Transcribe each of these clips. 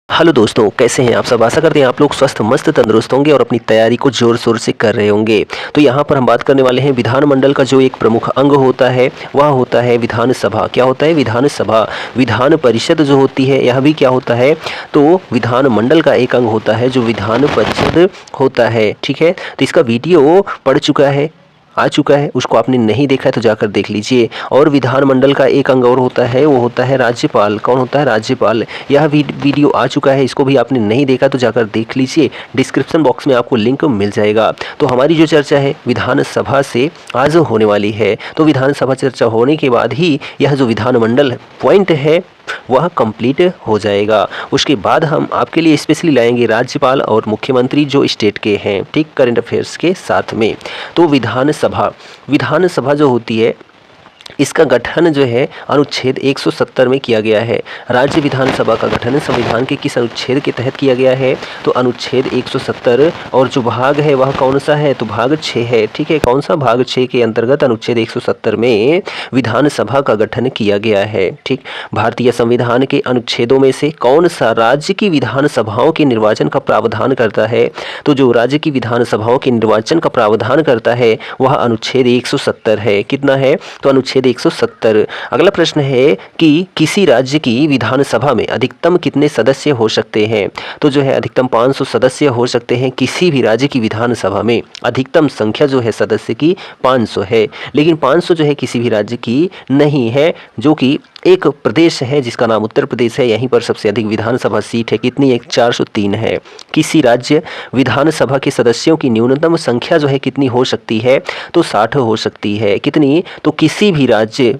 Hello दोस्तों, कैसे हैं आप सब। आशा करते हैं आप लोग स्वस्थ मस्त तंदुरुस्त होंगे और अपनी तैयारी को जोर शोर से कर रहे होंगे। तो यहाँ पर हम बात करने वाले हैं विधानमंडल का जो एक प्रमुख अंग होता है वह होता है विधानसभा। क्या होता है? विधानसभा। विधान परिषद जो होती है यह भी क्या होता है? तो विधानमंडल का एक अंग होता है जो विधान परिषद होता है। ठीक है, तो इसका वीडियो पड़ चुका है, आ चुका है, उसको आपने नहीं देखा है तो जाकर देख लीजिए। और विधानमंडल का एक अंग और होता है, वो होता है राज्यपाल। कौन होता है? राज्यपाल। यह वीडियो आ चुका है, इसको भी आपने नहीं देखा तो जाकर देख लीजिए, डिस्क्रिप्शन बॉक्स में आपको लिंक मिल जाएगा। तो हमारी जो चर्चा है विधानसभा से आज होने वाली है। तो विधानसभा चर्चा होने के बाद ही यह जो विधानमंडल पॉइंट है वह कंप्लीट हो जाएगा। उसके बाद हम आपके लिए स्पेशली लाएंगे राज्यपाल और मुख्यमंत्री जो स्टेट के हैं, ठीक, करंट अफेयर्स के साथ में। तो विधानसभा जो होती है इसका गठन जो है अनुच्छेद 170 में किया गया है। राज्य विधानसभा का गठन संविधान के किस अनुच्छेद के तहत किया गया है? तो अनुच्छेद 170। और जो भाग है वह कौन सा है? तो भाग 6 है। ठीक है, कौन सा? भाग 6 के अंतर्गत अनुच्छेद 170 में विधानसभा का गठन किया गया है। ठीक, भारतीय संविधान के अनुच्छेदों में से कौन सा राज्य की विधानसभाओं के निर्वाचन का प्रावधान करता है? तो जो राज्य की विधानसभाओं के निर्वाचन का प्रावधान करता है वह अनुच्छेद 170 है। कितना है? तो अनुच्छेद 170। अगला प्रश्न है कि किसी राज्य की विधानसभा में अधिकतम कितने सदस्य हो सकते हैं? तो जो है अधिकतम 500 सदस्य हो सकते हैं किसी भी राज्य की विधानसभा में। अधिकतम संख्या जो है सदस्य की 500 है, लेकिन 500 जो है किसी भी राज्य की नहीं है, जो कि एक प्रदेश है जिसका नाम उत्तर प्रदेश है। यहीं पर सबसे अधिक विधानसभा सीट है। कितनी? एक 403 है। किसी राज्य विधानसभा के सदस्यों की न्यूनतम संख्या जो है कितनी हो सकती है? तो 60 हो सकती है। कितनी? तो किसी भी राज्य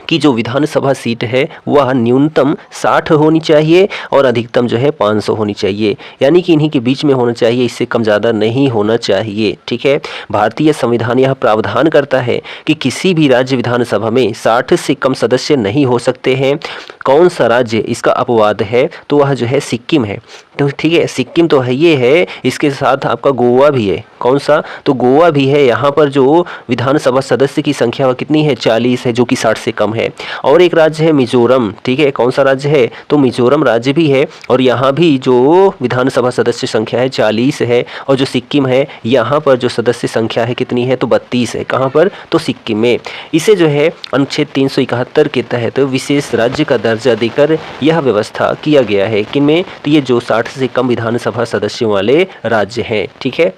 की जो विधानसभा सीट है वह न्यूनतम 60 होनी चाहिए और अधिकतम जो है 500 होनी चाहिए, यानी कि इन्हीं के बीच में होना चाहिए, इससे कम ज़्यादा नहीं होना चाहिए। ठीक है, भारतीय संविधान यह प्रावधान करता है कि किसी भी राज्य विधानसभा में 60 से कम सदस्य नहीं हो सकते हैं। कौन सा राज्य इसका अपवाद है? तो वह जो है सिक्किम है। तो ठीक है, सिक्किम तो है, ये है, इसके साथ आपका गोवा भी है। कौन सा? तो गोवा भी है। यहाँ पर जो विधानसभा सदस्य की संख्या वह कितनी है? 40 है, जो कि 60 से कम है। और एक राज्य है मिजोरम। ठीक है, कौन सा राज्य है? तो मिजोरम राज्य भी है, और यहाँ भी जो विधानसभा सदस्य संख्या है 40 है। और जो सिक्किम है यहाँ पर जो सदस्य संख्या है कितनी है? तो 32 है। कहाँ पर? तो सिक्किम में। इसे जो है अनुच्छेद 371 के तहत विशेष राज्य का दर्जा देकर यह व्यवस्था किया गया है। किनमें? तो ये जो 60 से कम विधानसभा सदस्यों वाले राज्य हैं। ठीक है,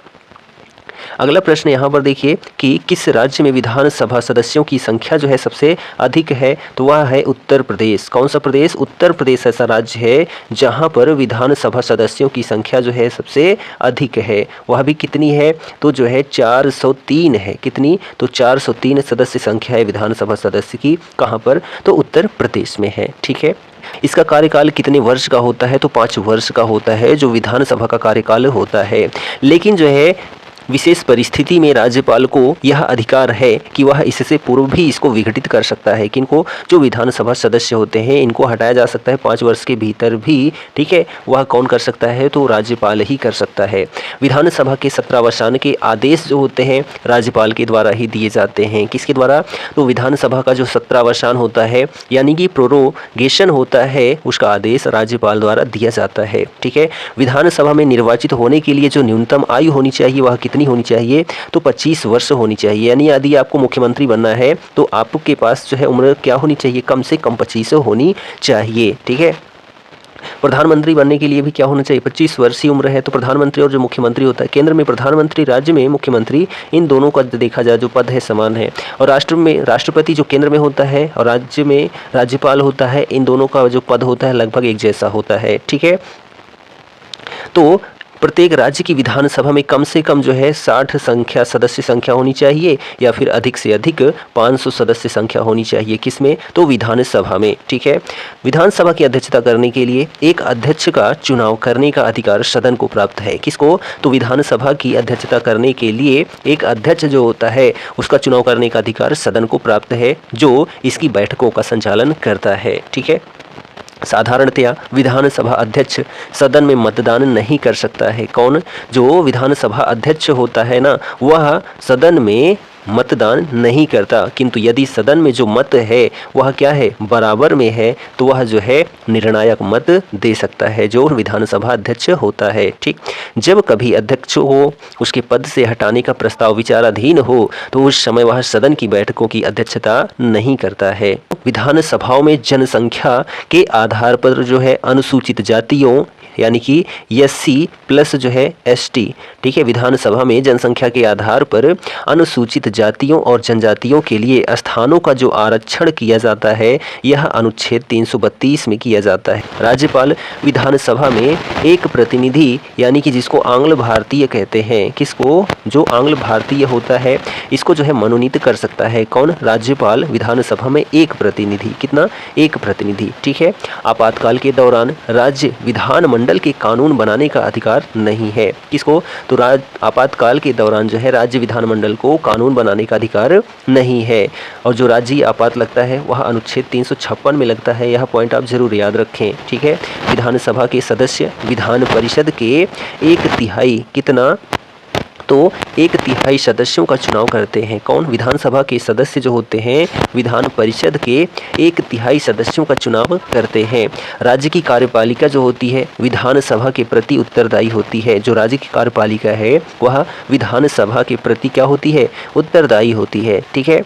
अगला प्रश्न यहाँ पर देखिए कि किस राज्य में विधानसभा सदस्यों की संख्या जो है सबसे अधिक है? तो वह है उत्तर प्रदेश। कौन सा प्रदेश? उत्तर प्रदेश ऐसा राज्य है जहाँ पर विधानसभा सदस्यों की संख्या जो है सबसे अधिक है। वह भी कितनी है? तो जो है 403 है। कितनी? तो 403 सदस्य संख्या है विधानसभा सदस्य की। कहाँ पर? तो उत्तर प्रदेश में है। ठीक है, इसका कार्यकाल कितने वर्ष का होता है? तो 5 वर्ष का होता है जो विधानसभा का कार्यकाल होता है। लेकिन जो है विशेष परिस्थिति में राज्यपाल को यह अधिकार है कि वह इससे पूर्व भी इसको विघटित कर सकता है। किनको? जो विधानसभा सदस्य होते हैं इनको हटाया जा सकता है 5 वर्ष के भीतर भी। ठीक है, वह कौन कर सकता है? तो राज्यपाल ही कर सकता है। विधानसभा के सत्रावसान के आदेश जो होते हैं राज्यपाल के द्वारा ही दिए जाते हैं। किसके द्वारा? तो विधानसभा का जो सत्रावसान होता है यानी कि प्रोरोगेशन होता है, उसका आदेश राज्यपाल द्वारा दिया जाता है। ठीक है, विधानसभा में निर्वाचित होने के लिए जो न्यूनतम आयु होनी चाहिए वह कितनी होनी चाहिए? तो 25 वर्ष होनी चाहिए। यानी यदि आपको मुख्यमंत्री बनना है तो आपके पास जो है उम्र क्या होनी चाहिए? कम से कम 25 होनी चाहिए। ठीक है, प्रधानमंत्री बनने के लिए भी क्या होना चाहिए? 25 वर्ष ही उम्र है। तो प्रधानमंत्री और जो मुख्यमंत्री होता है, केंद्र में प्रधानमंत्री, राज्य में मुख्यमंत्री, इन दोनों का देखा जाए जो पद है समान है। और राष्ट्र में राष्ट्रपति जो केंद्र में होता है और राज्य में राज्यपाल होता है, इन दोनों का जो पद होता है लगभग एक जैसा होता है। ठीक है, तो प्रत्येक राज्य की विधानसभा में कम से कम जो है 60 सदस्य संख्या होनी चाहिए या फिर अधिक से अधिक 500 सदस्य संख्या होनी चाहिए। किसमें? तो विधानसभा में। ठीक है, विधानसभा की अध्यक्षता करने के लिए एक अध्यक्ष का चुनाव करने का अधिकार सदन को प्राप्त है। किसको? तो विधानसभा की अध्यक्षता करने के लिए एक अध्यक्ष जो होता है उसका चुनाव करने का अधिकार सदन को प्राप्त है, जो इसकी बैठकों का संचालन करता है। ठीक है, साधारणतया विधानसभा अध्यक्ष सदन में मतदान नहीं कर सकता है। कौन? जो विधानसभा अध्यक्ष होता है ना, वह सदन में मतदान नहीं करता, किंतु यदि सदन में जो मत है वह क्या है, बराबर में है, तो वह जो है निर्णायक मत दे सकता है, जो विधानसभा अध्यक्ष होता है। ठीक, जब कभी अध्यक्ष को उसके पद से हटाने का प्रस्ताव विचाराधीन हो तो उस समय वह सदन की बैठकों की अध्यक्षता नहीं करता है। विधानसभाओं में जनसंख्या के आधार पर जो है अनुसूचित जातियों यानी कि SC प्लस जो है ST, ठीक है, विधानसभा में जनसंख्या के आधार पर अनुसूचित जातियों और जनजातियों के लिए स्थानों का जो आरक्षण किया जाता है यह अनुच्छेद 332 में किया जाता है। राज्यपाल विधानसभा में एक प्रतिनिधि यानी कि जिसको आंग्ल भारतीय कहते हैं, किसको, जो आंग्ल भारतीय होता है इसको जो है मनोनीत कर सकता है। कौन, राज्यपाल विधानसभा में एक प्रतिनिधि, कितना, एक प्रतिनिधि। ठीक है, आपातकाल के दौरान राज्य विधानमंडल के कानून बनाने का अधिकार नहीं है। किसको, तो आपातकाल के दौरान जो है राज्य विधानमंडल को कानून बनाने का अधिकार नहीं है। और जो राज्य आपात लगता है वह अनुच्छेद 356 में लगता है, यह पॉइंट आप जरूर याद रखें। ठीक है, विधानसभा के सदस्य विधान परिषद के 1/3 कितना, तो 1/3 सदस्यों का चुनाव करते हैं। कौन, विधानसभा के सदस्य जो होते हैं विधान परिषद के 1/3 सदस्यों का चुनाव करते हैं। राज्य की कार्यपालिका जो होती है विधानसभा के प्रति उत्तरदायी होती है। जो राज्य की कार्यपालिका है वह विधानसभा के प्रति क्या होती है, उत्तरदायी होती है। ठीक है,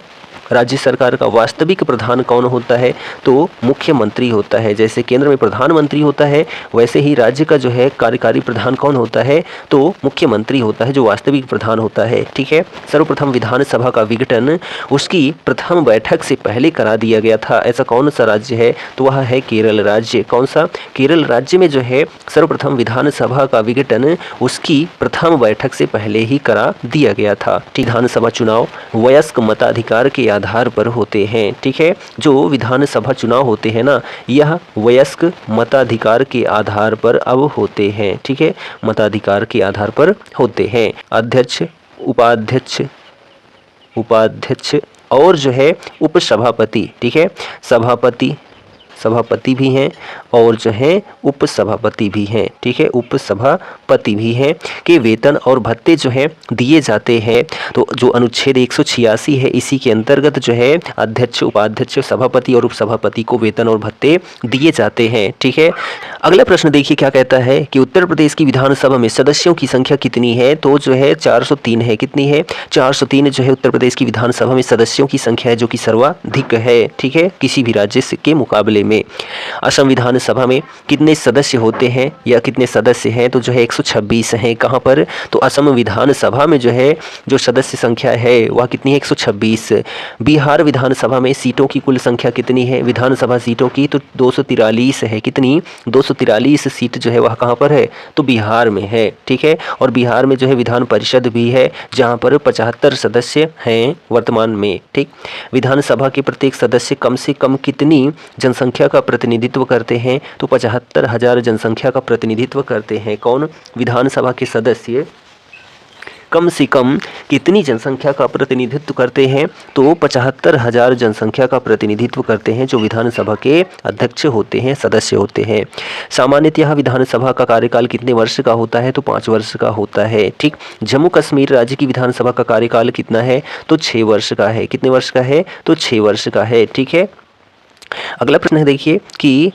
राज्य सरकार का वास्तविक प्रधान कौन होता है, तो मुख्यमंत्री होता है। जैसे केंद्र में प्रधानमंत्री होता है वैसे ही राज्य का जो है कार्यकारी प्रधान कौन होता है, तो मुख्यमंत्री होता है, जो वास्तविक प्रधान होता है। ठीक है, सर्वप्रथम विधानसभा का विघटन उसकी प्रथम बैठक से पहले करा दिया गया था। ऐसा कौन सा राज्य है, तो वह है केरल राज्य। कौन सा, केरल राज्य में जो है सर्वप्रथम विधानसभा का विघटन उसकी प्रथम बैठक से पहले ही करा दिया गया था। विधानसभा चुनाव वयस्क मताधिकार के आधार पर होते हैं। ठीक है, जो विधानसभा चुनाव होते हैं ना, यह वयस्क मताधिकार के आधार पर अब होते हैं। ठीक है, मताधिकार के आधार पर होते हैं। अध्यक्ष, उपाध्यक्ष और जो है उपसभापति, ठीक है, सभापति भी हैं और जो है उपसभापति भी हैं। ठीक है, उपसभापति भी हैं के वेतन और भत्ते जो है दिए जाते हैं। तो जो अनुच्छेद 186 है इसी के अंतर्गत जो है अध्यक्ष, उपाध्यक्ष, सभापति और उपसभापति को वेतन और भत्ते दिए जाते हैं। ठीक है, अगला प्रश्न देखिए क्या कहता है कि उत्तर प्रदेश की विधानसभा में सदस्यों की संख्या कितनी है, तो जो है 403 है। कितनी है, 403 जो है उत्तर प्रदेश की विधानसभा में सदस्यों की संख्या है, जो कि सर्वाधिक है। ठीक है, किसी भी राज्य के मुकाबले में। असम विधानसभा में कितने सदस्य होते हैं या कितने सदस्य हैं, तो जो है 126 हैं। कहाँ पर, तो असम विधानसभा में जो है जो सदस्य संख्या है वह कितनी है, 126। बिहार विधानसभा में सीटों की कुल संख्या कितनी है, विधानसभा सीटों की, तो 243 है। कितनी, 243 सीट जो है वह कहाँ पर है, तो बिहार में है। ठीक है, और बिहार में जो है विधान परिषद भी है जहाँ पर 75 सदस्य हैं वर्तमान में। ठीक, विधानसभा के प्रत्येक सदस्य कम से कम कितनी जनसंख्या का प्रतिनिधित्व करते हैं, तो 75,000 जनसंख्या का प्रतिनिधित्व करते हैं। कौन, विधानसभा के सदस्य कम से कम कितनी जनसंख्या का प्रतिनिधित्व करते हैं, तो 75,000 जनसंख्या का प्रतिनिधित्व करते हैं, जो विधानसभा के अध्यक्ष होते हैं, सदस्य होते हैं। सामान्यतः विधानसभा का कार्यकाल कितने वर्ष का होता है, तो 5 वर्ष का होता है। ठीक, जम्मू कश्मीर राज्य की विधानसभा का कार्यकाल कितना है, तो 6 वर्ष का है। कितने वर्ष का है, तो 6 वर्ष का है। ठीक है, अगला प्रश्न है देखिए कि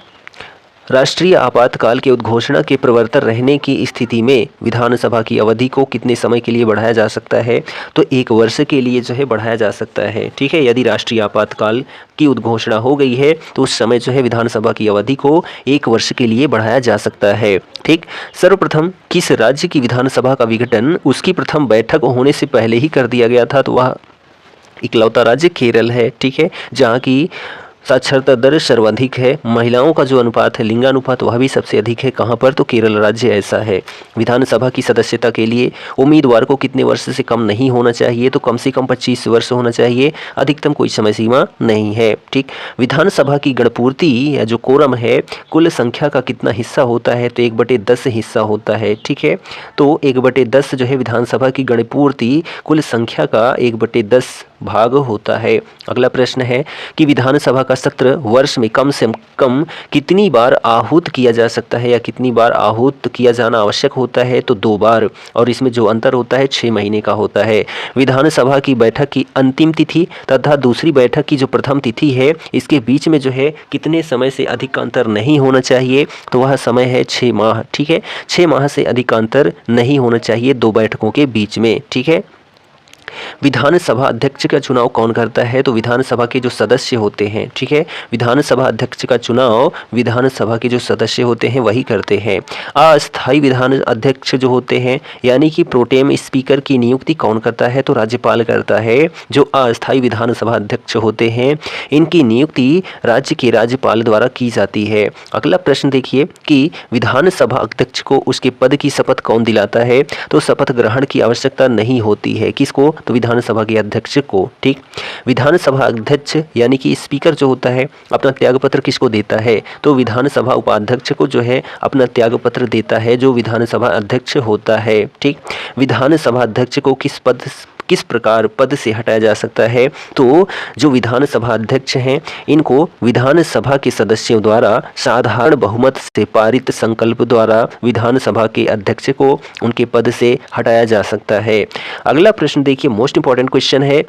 राष्ट्रीय आपातकाल के उद्घोषणा के प्रवर्तन रहने की स्थिति में विधानसभा की अवधि को कितने समय के लिए बढ़ाया जा सकता है, तो 1 वर्ष के लिए जो है बढ़ाया जा सकता है। ठीक है, यदि राष्ट्रीय आपातकाल की उद्घोषणा हो गई है तो उस समय जो है विधानसभा की अवधि को 1 वर्ष के लिए बढ़ाया जा सकता है। ठीक, सर्वप्रथम किस राज्य की विधानसभा का विघटन उसकी प्रथम बैठक होने से पहले ही कर दिया गया था, तो वह इकलौता राज्य केरल है। ठीक है, जहाँ की साक्षरता दर सर्वाधिक है, महिलाओं का जो अनुपात है, लिंगानुपात, वह भी सबसे अधिक है। कहाँ पर, तो केरल राज्य ऐसा है। विधानसभा की सदस्यता के लिए उम्मीदवार को कितने वर्ष से कम नहीं होना चाहिए, तो कम से कम 25 वर्ष होना चाहिए, अधिकतम कोई समय सीमा नहीं है। ठीक, विधानसभा की गणपूर्ति या जो कोरम है कुल संख्या का कितना हिस्सा होता है, तो 1/10 हिस्सा होता है। ठीक है, तो 1/10 जो है विधानसभा की गणपूर्ति कुल संख्या का 1/10 भाग होता है। अगला प्रश्न है कि विधानसभा का का सत्र वर्ष में कम से कम कितनी बार आहूत किया जा सकता है या कितनी बार आहूत किया जाना आवश्यक होता है, तो 2 बार, और इसमें जो अंतर होता है 6 महीने का होता है। विधानसभा की बैठक की अंतिम तिथि तथा दूसरी बैठक की जो प्रथम तिथि है, इसके बीच में जो है कितने समय से अधिक का अंतर नहीं होना चाहिए, तो वह समय है 6 माह। ठीक है, 6 माह से अधिक का अंतर नहीं होना चाहिए 2 बैठकों के बीच में। ठीक है। विधानसभा अध्यक्ष का चुनाव कौन करता है, तो विधानसभा के जो सदस्य होते हैं। ठीक है, विधानसभा अध्यक्ष का चुनाव विधानसभा के जो सदस्य होते हैं वही करते हैं। अस्थायी विधान अध्यक्ष जो होते हैं यानी कि प्रोटेम स्पीकर की नियुक्ति कौन करता है, तो राज्यपाल करता है। जो अस्थायी विधानसभा अध्यक्ष होते हैं इनकी नियुक्ति राज्य के राज्यपाल द्वारा की जाती है। अगला प्रश्न देखिए कि विधानसभा अध्यक्ष को उसके पद की शपथ कौन दिलाता है, तो शपथ ग्रहण की आवश्यकता नहीं होती है। किसको, तो विधानसभा के अध्यक्ष को। ठीक, विधानसभा अध्यक्ष यानी कि स्पीकर जो होता है अपना त्यागपत्र किसको देता है, तो विधानसभा उपाध्यक्ष को जो है अपना त्यागपत्र देता है जो विधानसभा अध्यक्ष होता है। ठीक, विधानसभा अध्यक्ष को किस प्रकार पद से हटाया जा सकता है, तो जो विधानसभा अध्यक्ष हैं इनको विधानसभा के सदस्यों द्वारा साधारण बहुमत से पारित संकल्प द्वारा विधानसभा के अध्यक्ष को उनके पद से हटाया जा सकता है। अगला प्रश्न देखिए, मोस्ट इंपॉर्टेंट क्वेश्चन है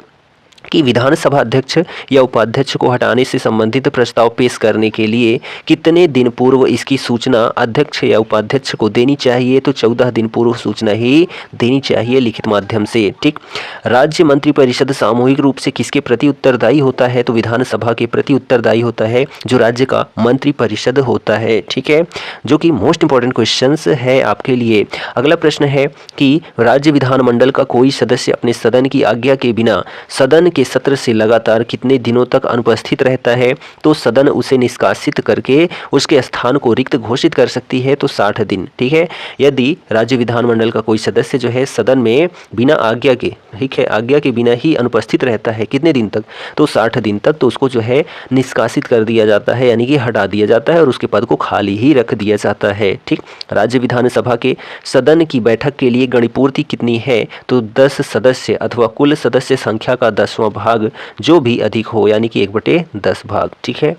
कि विधानसभा अध्यक्ष या उपाध्यक्ष को हटाने से संबंधित प्रस्ताव पेश करने के लिए कितने दिन पूर्व इसकी सूचना अध्यक्ष या उपाध्यक्ष को देनी चाहिए, तो 14 दिन पूर्व सूचना ही देनी चाहिए लिखित माध्यम से। ठीक, राज्य मंत्रिपरिषद सामूहिक रूप से किसके प्रति उत्तरदायी होता है, तो विधानसभा के प्रति उत्तरदायी होता है जो राज्य का मंत्रिपरिषद होता है। ठीक है, जो कि मोस्ट इंपॉर्टेंट क्वेश्चन है आपके लिए। अगला प्रश्न है कि राज्य विधानमंडल का कोई सदस्य अपने सदन की आज्ञा के बिना सदन के सत्र से लगातार कितने दिनों तक अनुपस्थित रहता है, तो सदन उसे निष्कासित करके उसके स्थान को रिक्त घोषित कर सकती है, तो 60 दिन। ठीक है, यदि राज्य विधानमंडल का कोई सदस्य जो है सदन में बिना आज्ञा के, ठीक है, आज्ञा के बिना ही अनुपस्थित रहता है कितने दिन तक, तो 60 दिन तक, तो उसको जो है निष्कासित कर दिया जाता है यानी कि हटा दिया जाता है और उसके पद को खाली ही रख दिया जाता है। ठीक, राज्य विधानसभा के सदन की बैठक के लिए गणपूर्ति कितनी है, तो 10 सदस्य अथवा कुल सदस्य संख्या का 10वां भाग जो भी अधिक हो यानी कि 1/10 भाग। ठीक है।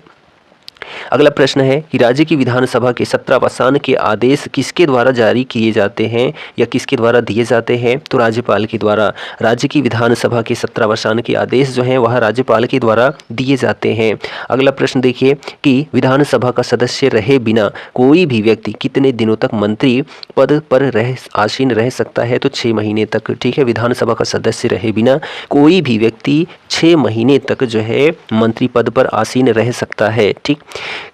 अगला प्रश्न है कि राज्य की विधानसभा के सत्रावसान के आदेश किसके द्वारा जारी किए जाते हैं या किसके द्वारा दिए जाते हैं, तो राज्यपाल के द्वारा। राज्य की विधानसभा के सत्रावसान के आदेश जो हैं वह राज्यपाल के द्वारा दिए जाते हैं। अगला प्रश्न देखिए कि विधानसभा का सदस्य रहे बिना कोई भी व्यक्ति कितने दिनों तक मंत्री पद पर आसीन रह सकता है, तो 6 महीने तक। ठीक है, विधानसभा का सदस्य रहे बिना कोई भी व्यक्ति 6 महीने तक जो है मंत्री पद पर आसीन रह सकता है। ठीक,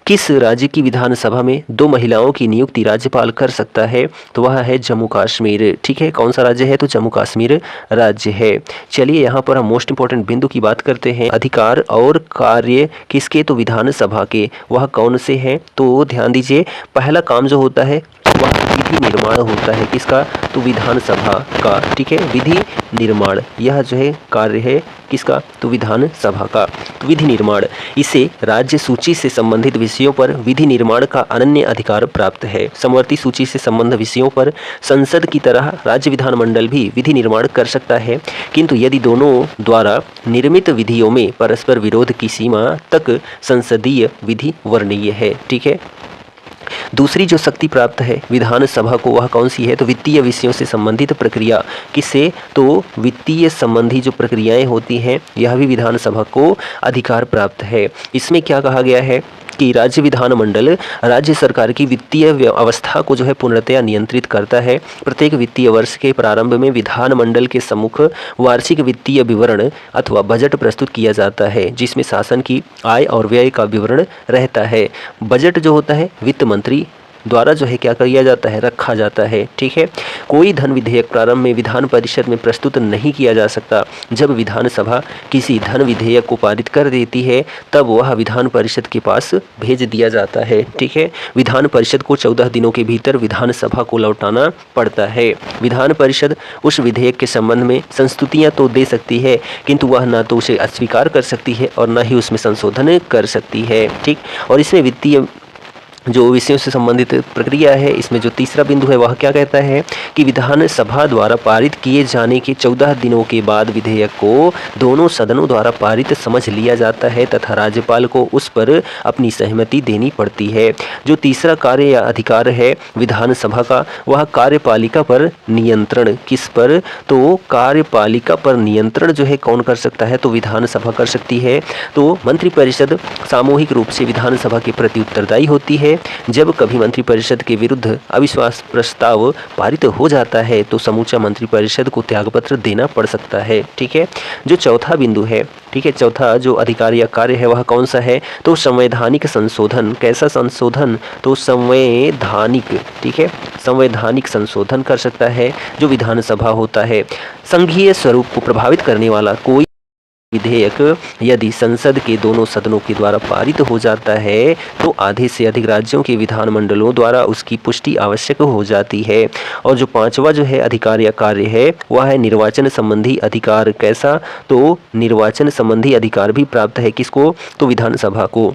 किस राज्य की विधानसभा में 2 महिलाओं की नियुक्ति राज्यपाल कर सकता है, तो वह है जम्मू कश्मीर। ठीक है, कौन सा राज्य है, तो जम्मू कश्मीर राज्य है। चलिए यहाँ पर हम मोस्ट इंपॉर्टेंट बिंदु की बात करते हैं। अधिकार और कार्य किसके, तो विधानसभा के, वह कौन से हैं, तो ध्यान दीजिए पहला काम जो होता है वह विधि निर्माण होता है। किसका, तो विधानसभा का। ठीक है, विधि निर्माण यह जो है कार्य है किसका, तो विधानसभा का। तो विधि निर्माण, इसे राज्य सूची से संबंधित विषयों पर विधि निर्माण का अनन्य अधिकार प्राप्त है। समवर्ती सूची से संबंध विषयों पर संसद की तरह राज्य विधानमंडल भी विधि निर्माण कर सकता है, किंतु यदि दोनों द्वारा निर्मित विधियों में परस्पर विरोध की सीमा तक संसदीय विधि वर्णनीय है। ठीक है, दूसरी जो शक्ति प्राप्त है विधानसभा को वह कौन सी है, तो वित्तीय विषयों से संबंधित प्रक्रिया। किससे, तो वित्तीय संबंधी जो प्रक्रियाएं होती हैं यह भी विधानसभा को अधिकार प्राप्त है। इसमें क्या कहा गया है कि राज्य विधानमंडल राज्य सरकार की वित्तीय अवस्था को जो है पूर्णतया नियंत्रित करता है। प्रत्येक वित्तीय वर्ष के प्रारंभ में विधानमंडल के सम्मुख वार्षिक वित्तीय विवरण अथवा बजट प्रस्तुत किया जाता है, जिसमें शासन की आय और व्यय का विवरण रहता है। बजट जो होता है वित्त मंत्री द्वारा जो है क्या किया जाता है, रखा जाता है। ठीक है, कोई धन विधेयक प्रारंभ में विधान परिषद में प्रस्तुत नहीं किया जा सकता। जब विधानसभा किसी धन विधेयक को पारित कर देती है तब वह विधान परिषद के पास भेज दिया जाता है। ठीक है, विधान परिषद को 14 दिनों के भीतर विधानसभा को लौटाना पड़ता है। विधान परिषद उस विधेयक के संबंध में संस्तुतियाँ तो दे सकती है, किंतु वह न तो उसे अस्वीकार कर सकती है और न ही उसमें संशोधन कर सकती है। ठीक, और इसमें वित्तीय जो विषयों से संबंधित प्रक्रिया है, इसमें जो तीसरा बिंदु है वह क्या कहता है कि विधानसभा द्वारा पारित किए जाने के 14 दिनों के बाद विधेयक को दोनों सदनों द्वारा पारित समझ लिया जाता है तथा राज्यपाल को उस पर अपनी सहमति देनी पड़ती है। जो तीसरा कार्य या अधिकार है विधानसभा का, वह कार्यपालिका पर नियंत्रण, किस पर, तो कार्यपालिका पर नियंत्रण जो है कौन कर सकता है, तो विधानसभा कर सकती है। तो मंत्रिपरिषद सामूहिक रूप से विधानसभा के प्रति उत्तरदायी होती है। जब कभी मंत्रिपरिषद के विरुद्ध अविश्वास प्रस्ताव पारित हो जाता है तो समूचा मंत्रिपरिषद को त्यागपत्र देना पड़ सकता है। ठीक है, जो चौथा बिंदु है, ठीक है, चौथा जो अधिकार या कार्य है वह कौन सा है, तो संवैधानिक संशोधन। कैसा संशोधन, तो संवैधानिक, ठीक है, संवैधानिक संशोधन कर सकता है जो विधानसभा होता है। संघीय स्वरूप को प्रभावित करने वाला कोई विधेयक यदि संसद के दोनों सदनों के द्वारा पारित हो जाता है तो आधे से अधिक राज्यों के विधानमंडलों द्वारा उसकी पुष्टि आवश्यक हो जाती है। और जो पांचवा जो है अधिकार या कार्य है वह है निर्वाचन संबंधी अधिकार। कैसा, तो निर्वाचन संबंधी अधिकार भी प्राप्त है किसको, तो विधानसभा को।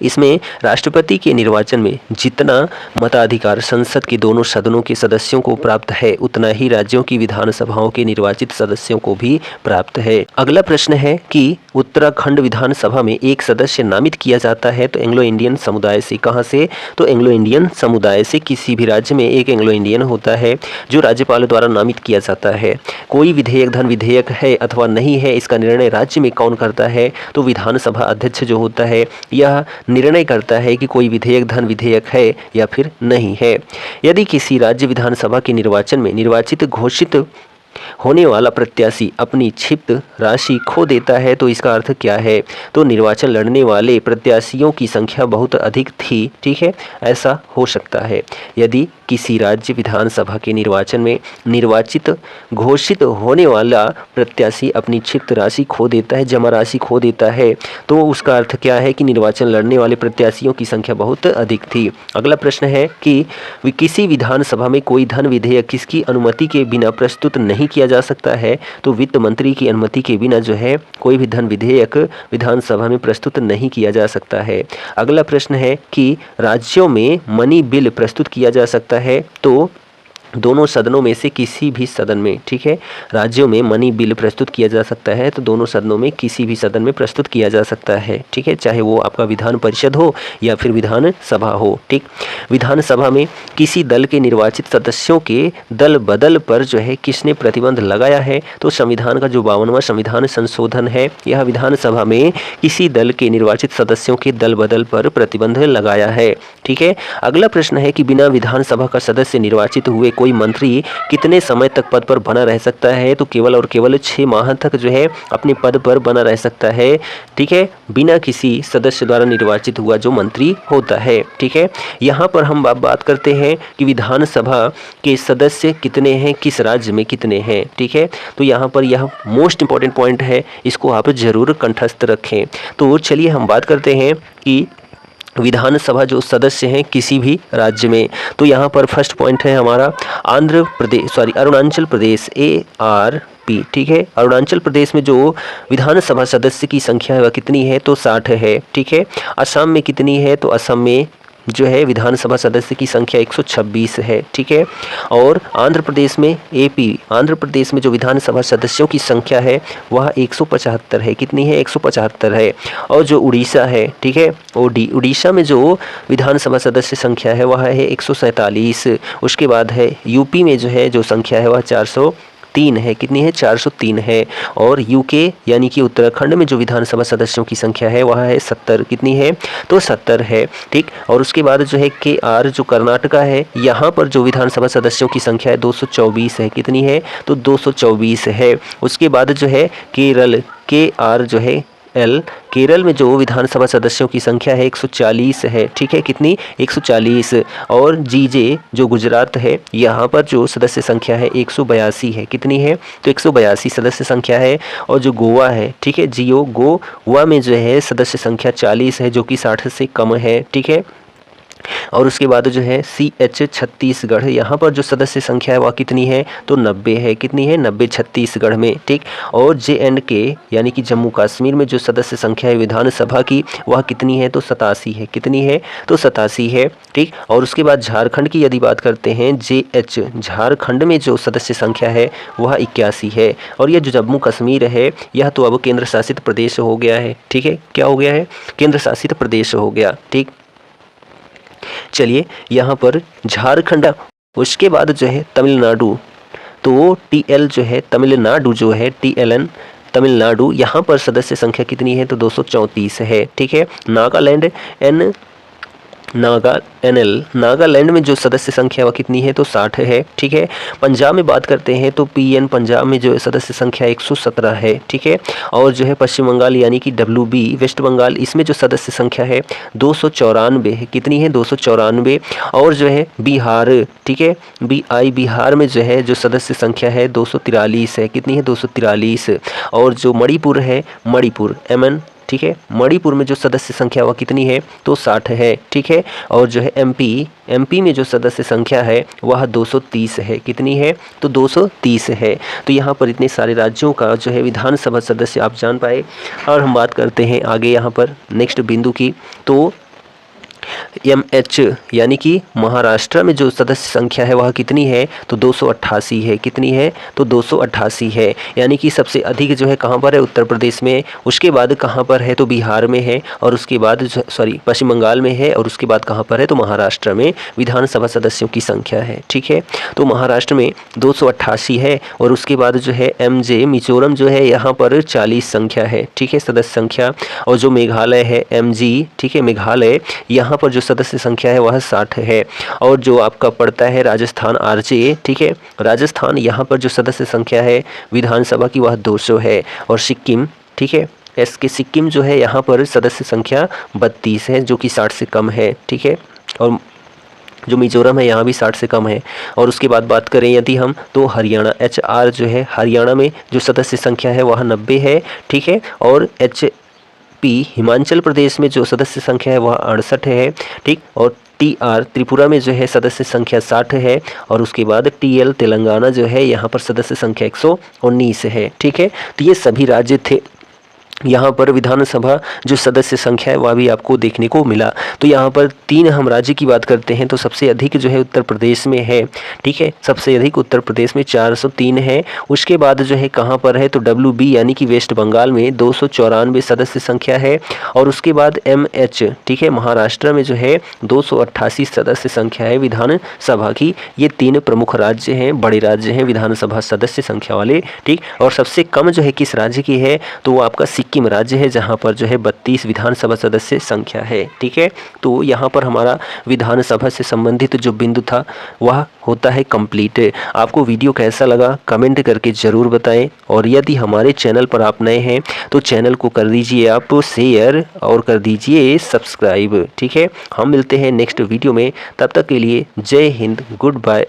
इसमें राष्ट्रपति के निर्वाचन में जितना मताधिकार संसद के दोनों सदनों के सदस्यों को प्राप्त है उतना ही राज्यों की विधानसभाओं के निर्वाचित सदस्यों को भी प्राप्त है। अगला प्रश्न है कि उत्तराखंड विधानसभा में एक सदस्य नामित किया जाता है तो एंग्लो इंडियन समुदाय से। कहाँ से, तो एंग्लो इंडियन समुदाय से। किसी भी राज्य में एक एंग्लो इंडियन होता है जो राज्यपाल द्वारा नामित किया जाता है। कोई विधेयक धन विधेयक है अथवा नहीं है इसका निर्णय राज्य में कौन करता है, तो विधानसभा अध्यक्ष जो होता है यह निर्णय करता है कि कोई विधेयक धन विधेयक है या फिर नहीं है। यदि किसी राज्य विधानसभा के निर्वाचन में निर्वाचित घोषित होने वाला प्रत्याशी अपनी क्षिप्त राशि खो देता है तो इसका अर्थ क्या है, तो निर्वाचन लड़ने वाले प्रत्याशियों की संख्या बहुत अधिक थी। ठीक है, ऐसा हो सकता है। यदि किसी राज्य विधानसभा के निर्वाचन में निर्वाचित घोषित होने वाला प्रत्याशी अपनी क्षिप्त राशि खो देता है, जमा राशि खो देता है, तो उसका अर्थ क्या है कि निर्वाचन लड़ने वाले प्रत्याशियों की संख्या बहुत अधिक थी। अगला प्रश्न है कि किसी विधानसभा में कोई धन विधेयक किसकी अनुमति के बिना प्रस्तुत नहीं किया जा सकता है, तो वित्त मंत्री की अनुमति के बिना जो है कोई भी धन विधेयक विधानसभा में प्रस्तुत नहीं किया जा सकता है। अगला प्रश्न है कि राज्यों में मनी बिल प्रस्तुत किया जा सकता है, तो दोनों सदनों में से किसी भी सदन में, ठीक है, राज्यों में मनी बिल प्रस्तुत किया जा सकता है तो दोनों सदनों में किसी भी सदन में प्रस्तुत किया जा सकता है। ठीक है, चाहे वो आपका विधान परिषद हो या फिर विधान सभा हो। ठीक, विधानसभा में किसी दल के निर्वाचित सदस्यों के दल बदल पर जो है किसने प्रतिबंध लगाया है, तो संविधान का जो 52वां संविधान संशोधन है यह विधानसभा में किसी दल के निर्वाचित सदस्यों के दल बदल पर प्रतिबंध लगाया है। ठीक है, अगला प्रश्न है कि बिना विधानसभा का सदस्य निर्वाचित हुए कोई मंत्री कितने समय तक पद पर बना रह सकता है, तो केवल और केवल 6 माह तक जो है अपने पद पर बना रह सकता है। ठीक है, बिना किसी सदस्य द्वारा निर्वाचित हुआ जो मंत्री होता है। ठीक है, यहाँ पर हम बात करते हैं कि विधानसभा के सदस्य कितने हैं, किस राज्य में कितने हैं। ठीक है, तो यहाँ पर यह मोस्ट इंपॉर्टेंट पॉइंट है, इसको आप जरूर कंठस्थ रखें। तो चलिए हम बात करते हैं कि विधानसभा जो सदस्य हैं किसी भी राज्य में, तो यहाँ पर फर्स्ट पॉइंट है हमारा अरुणाचल प्रदेश ARP। ठीक है, अरुणाचल प्रदेश में जो विधानसभा सदस्य की संख्या है वह कितनी है, तो 60 है। ठीक है, असम में कितनी है, तो असम में जो है विधानसभा सदस्य की संख्या 126 है। ठीक है, और आंध्र प्रदेश में आंध्र प्रदेश में जो विधानसभा सदस्यों की संख्या है वह 175 है। कितनी है, 175 है। और जो उड़ीसा है, ठीक है, उड़ीसा में जो विधानसभा सदस्य संख्या है वह है 147। उसके बाद है यूपी में जो है जो संख्या है वह 403 है। कितनी है, 403 है। और यूके यानी कि उत्तराखंड में जो विधानसभा सदस्यों की संख्या है वह है 70। कितनी है, तो 70 है। ठीक, और उसके बाद जो है KR जो कर्नाटका है, यहाँ पर जो विधानसभा सदस्यों की संख्या है 224 है। कितनी है, तो 224 है। उसके बाद जो है केरल KR जो है केरल में जो विधानसभा सदस्यों की संख्या है 140 है। ठीक है, कितनी, 140। और GJ जो गुजरात है, यहाँ पर जो सदस्य संख्या है 182 है। कितनी है, तो 182 सदस्य संख्या है। और जो गोवा है, ठीक है, गोवा में जो है सदस्य संख्या 40 है जो कि 60 से कम है। ठीक है, और उसके बाद जो है CH छत्तीसगढ़, यहाँ पर जो सदस्य संख्या है वह कितनी है, तो 90 है। कितनी है, 90 छत्तीसगढ़ में, ठीक। और JNK यानी कि जम्मू कश्मीर में जो सदस्य संख्या है विधानसभा की वह कितनी है, तो 87 है। कितनी है, तो 87 है, ठीक। और उसके बाद झारखंड की यदि बात करते हैं, JH झारखंड में जो सदस्य संख्या है वह 81 है। और यह जो जम्मू कश्मीर है यह तो अब केंद्र शासित प्रदेश हो गया है, ठीक है। क्या हो गया है, केंद्र शासित प्रदेश हो गया, ठीक। चलिए यहाँ पर झारखंड, उसके बाद जो है तमिलनाडु, तो TL जो है तमिलनाडु जो है TLN तमिलनाडु, यहाँ पर सदस्य संख्या कितनी है, तो 234 है, ठीक है। नागालैंड नागालैंड में जो सदस्य संख्या वह कितनी है, तो 60 है, ठीक है। पंजाब में बात करते हैं तो PN पंजाब में जो सदस्य संख्या 117 है, ठीक है। और जो है पश्चिम बंगाल यानी कि WB वेस्ट बंगाल, इसमें जो सदस्य संख्या है 294 है। कितनी है, 294। और जो है बिहार, ठीक है, BI बिहार में जो है जो सदस्य संख्या है 243 है। कितनी है, 243। और जो मणिपुर है, मणिपुर MN, ठीक है, मणिपुर में जो सदस्य संख्या वह कितनी है, तो 60 है, ठीक है। और जो है MP में जो सदस्य संख्या है वह 230 है। कितनी है, तो 230 है। तो यहाँ पर इतने सारे राज्यों का जो है विधानसभा सदस्य आप जान पाए। और हम बात करते हैं आगे यहाँ पर नेक्स्ट बिंदु की, तो MH यानी कि महाराष्ट्र में जो सदस्य संख्या है वह कितनी है, तो 288 है। कितनी है, तो 288 है। यानी कि सबसे अधिक जो है कहाँ पर है, उत्तर प्रदेश में, उसके बाद कहाँ पर है, तो बिहार में है, और उसके बाद पश्चिम बंगाल में है, और उसके बाद कहाँ पर है, तो महाराष्ट्र में विधानसभा सदस्यों की संख्या है, ठीक है। तो महाराष्ट्र में 288 है। और उसके बाद जो है MJ मिजोरम जो है यहाँ पर 40 संख्या है, ठीक है, सदस्य संख्या। और जो मेघालय है MG, ठीक है, मेघालय, यहाँ पर जो सदस्य संख्या है वह 60 है। और जो आपका पड़ता है राजस्थान RJ, ठीक है, राजस्थान, यहाँ पर जो सदस्य संख्या है विधानसभा की वह 200 है। और सिक्किम, ठीक है, SK सिक्किम जो है यहाँ पर सदस्य संख्या 32 है, जो कि 60 से कम है, ठीक है। और जो मिजोरम है यहाँ भी 60 से कम है। और उसके बाद बात करें यदि हम, तो हरियाणा HR जो है, हरियाणा में जो सदस्य संख्या है वह 90 है, ठीक है। और HP हिमाचल प्रदेश में जो सदस्य संख्या है वह 68 है, ठीक। और TR त्रिपुरा में जो है सदस्य संख्या 60 है। और उसके बाद TL तेलंगाना जो है यहाँ पर सदस्य संख्या 119 है, ठीक है। तो ये सभी राज्य थे यहाँ पर विधानसभा जो सदस्य संख्या है वह भी आपको देखने को मिला। तो यहाँ पर 3 हम राज्य की बात करते हैं तो सबसे अधिक जो है उत्तर प्रदेश में है, ठीक है, सबसे अधिक उत्तर प्रदेश में 403 है। उसके बाद जो है कहाँ पर है, तो WB यानी कि वेस्ट बंगाल में 294 सदस्य संख्या है। और उसके बाद MH, ठीक है, महाराष्ट्र में जो है 288 सदस्य संख्या है विधानसभा की। ये 3 प्रमुख राज्य हैं, बड़े राज्य हैं विधानसभा सदस्य संख्या वाले, ठीक। और सबसे कम जो है किस राज्य की है, तो वो आपका सिक्किम राज्य है, जहां पर जो है 32 विधानसभा सदस्य संख्या है, ठीक है। तो यहाँ पर हमारा विधानसभा से संबंधित जो बिंदु था वह होता है कंप्लीट। आपको वीडियो कैसा लगा कमेंट करके ज़रूर बताएं। और यदि हमारे चैनल पर आप नए हैं तो चैनल को कर दीजिए आप शेयर और कर दीजिए सब्सक्राइब, ठीक है। हम मिलते हैं नेक्स्ट वीडियो में, तब तक के लिए जय हिंद, गुड बाय।